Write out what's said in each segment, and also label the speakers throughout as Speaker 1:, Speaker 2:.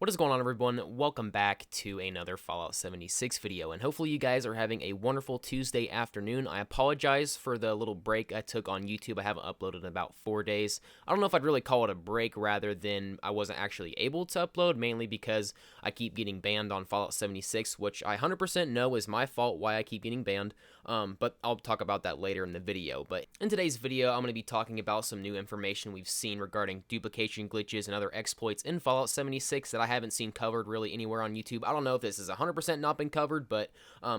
Speaker 1: What is going on, everyone? Welcome back to another Fallout 76 video, and hopefully you guys are having a wonderful Tuesday afternoon. I apologize for the little break I took on YouTube. I haven't uploaded in about 4 days. I don't know if I'd really call it a break rather than I wasn't actually able to upload, mainly because I keep getting banned on Fallout 76, which I 100% know is my fault why I keep getting banned, but I'll talk about that later in the video. But in today's video, I'm going to be talking about some new information we've seen regarding duplication glitches and other exploits in Fallout 76 that I haven't seen covered really anywhere on YouTube. I don't know if this is 100% not been covered, but I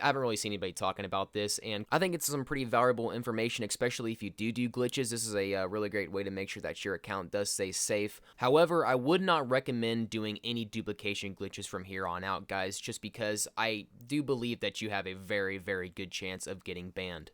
Speaker 1: haven't really seen anybody talking about this, and I think it's some pretty valuable information, especially if you do glitches. This is a really great way to make sure that your account does stay safe. However, I would not recommend doing any duplication glitches from here on out, guys, just because I do believe that you have a very, very good chance of getting banned.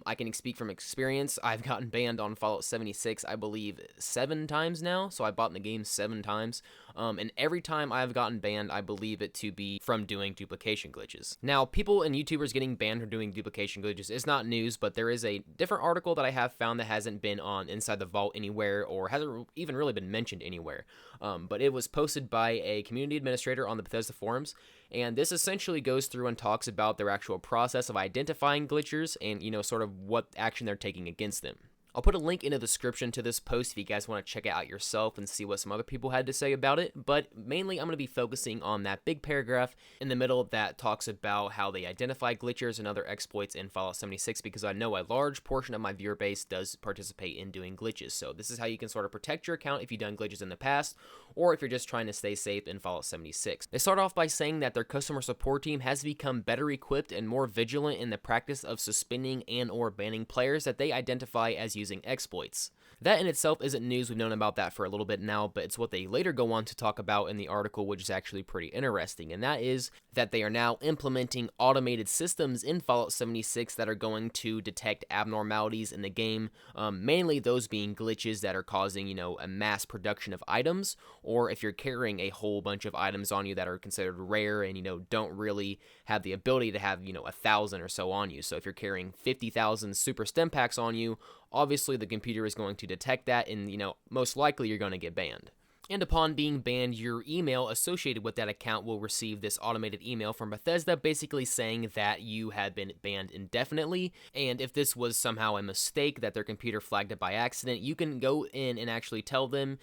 Speaker 1: I can speak from experience. I've gotten banned on Fallout 76, I believe, 7 times now, so I bought in the game 7 times, and every time I've gotten banned, I believe it to be from doing duplication glitches. Now, people and YouTubers getting banned for doing duplication glitches is not news, but there is a different article that I have found that hasn't been on Inside the Vault anywhere, or hasn't even really been mentioned anywhere, but it was posted by a community administrator on the Bethesda forums, and this essentially goes through and talks about their actual process of identifying glitchers and, sort of what action they're taking against them. I'll put a link in the description to this post if you guys want to check it out yourself and see what some other people had to say about it, but mainly I'm going to be focusing on that big paragraph in the middle that talks about how they identify glitchers and other exploits in Fallout 76, because I know a large portion of my viewer base does participate in doing glitches. So this is how you can sort of protect your account if you've done glitches in the past, or if you're just trying to stay safe in Fallout 76. They start off by saying that their customer support team has become better equipped and more vigilant in the practice of suspending and or banning players that they identify as using exploits. That in itself isn't news. We've known about that for a little bit now, but it's what they later go on to talk about in the article, which is actually pretty interesting, and that is that they are now implementing automated systems in Fallout 76 that are going to detect abnormalities in the game, mainly those being glitches that are causing, a mass production of items, or if you're carrying a whole bunch of items on you that are considered rare and, don't really have the ability to have, 1,000 or so on you. So if you're carrying 50,000 super stim packs on you, obviously the computer is going to detect that, and most likely you're going to get banned. And upon being banned, your email associated with that account will receive this automated email from Bethesda basically saying that you have been banned indefinitely, and if this was somehow a mistake that their computer flagged it by accident, you can go in and actually tell them,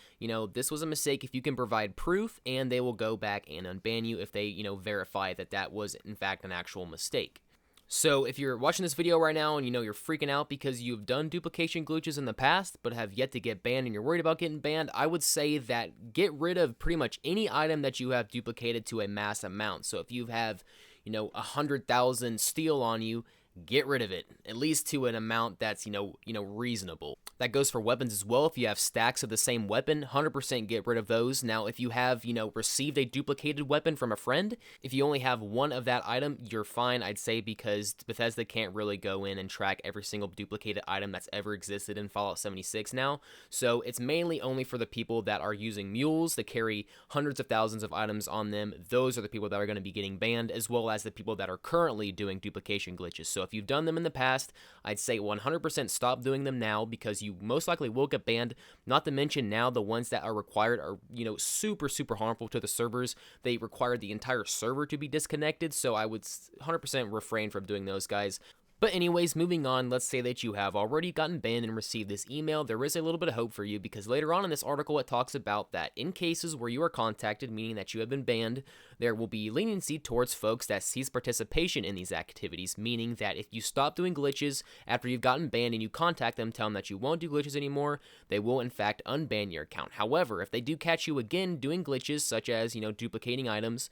Speaker 1: this was a mistake if you can provide proof, and they will go back and unban you if they, verify that that was in fact an actual mistake. So if you're watching this video right now and you're freaking out because you've done duplication glitches in the past but have yet to get banned and you're worried about getting banned, I would say that get rid of pretty much any item that you have duplicated to a mass amount. So if you have 100,000 steel on you, get rid of it, at least to an amount that's, reasonable. That goes for weapons as well. If you have stacks of the same weapon, 100% get rid of those. Now, if you have, received a duplicated weapon from a friend, if you only have one of that item, you're fine, I'd say, because Bethesda can't really go in and track every single duplicated item that's ever existed in Fallout 76 now. So it's mainly only for the people that are using mules that carry hundreds of thousands of items on them. Those are the people that are going to be getting banned, as well as the people that are currently doing duplication glitches. So if you've done them in the past, I'd say 100% stop doing them now, because you most likely will get banned. Not to mention now the ones that are required are, super, super harmful to the servers. They require the entire server to be disconnected, so I would 100% refrain from doing those, guys. But anyways, moving on, let's say that you have already gotten banned and received this email. There is a little bit of hope for you, because later on in this article it talks about that in cases where you are contacted, meaning that you have been banned, there will be leniency towards folks that cease participation in these activities, meaning that if you stop doing glitches after you've gotten banned and you contact them, tell them that you won't do glitches anymore, they will in fact unban your account. However, if they do catch you again doing glitches, such as, duplicating items,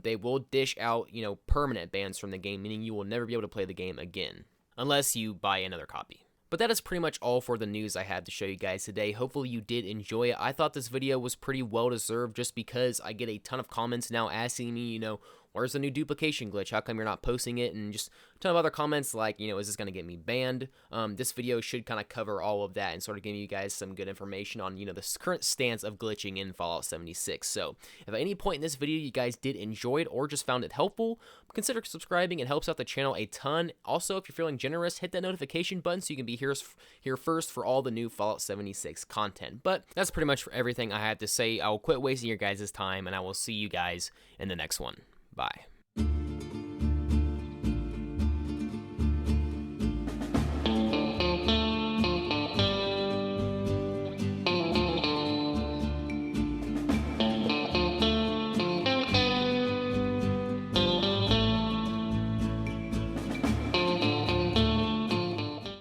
Speaker 1: they will dish out, permanent bans from the game, meaning you will never be able to play the game again, unless you buy another copy. But that is pretty much all for the news I had to show you guys today. Hopefully you did enjoy it. I thought this video was pretty well deserved, just because I get a ton of comments now asking me, where's the new duplication glitch? How come you're not posting it? And just a ton of other comments like, is this going to get me banned? This video should kind of cover all of that and sort of give you guys some good information on, the current stance of glitching in Fallout 76. So if at any point in this video you guys did enjoy it or just found it helpful, consider subscribing. It helps out the channel a ton. Also, if you're feeling generous, hit that notification button so you can be here first for all the new Fallout 76 content. But that's pretty much for everything I had to say. I will quit wasting your guys' time, and I will see you guys in the next one. Bye.